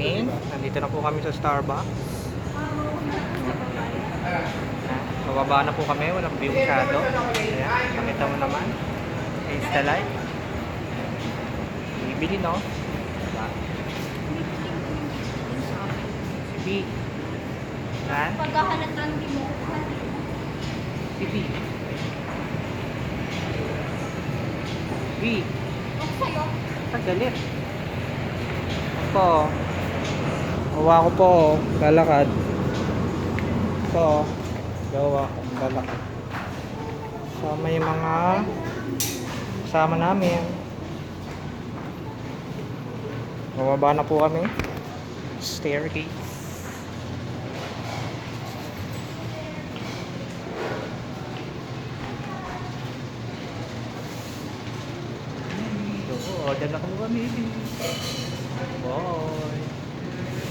morning. Nandito na po kami sa Starbucks. Bababa na po kami. Walang view masyado. Ayan, pakita mo naman. Is the light. Bibili, no? Diba? Si B. Yan. Pagkahalatan din mo. Si B. B. Ako sa'yo. Pagdalit. Ako. Gawa ko po. Lalakad. Ito. Gawa ko. Lalakad. Sama yung mga kasama namin. Bababa na po kami. Staircase. Oo, dala ko kami. Wow.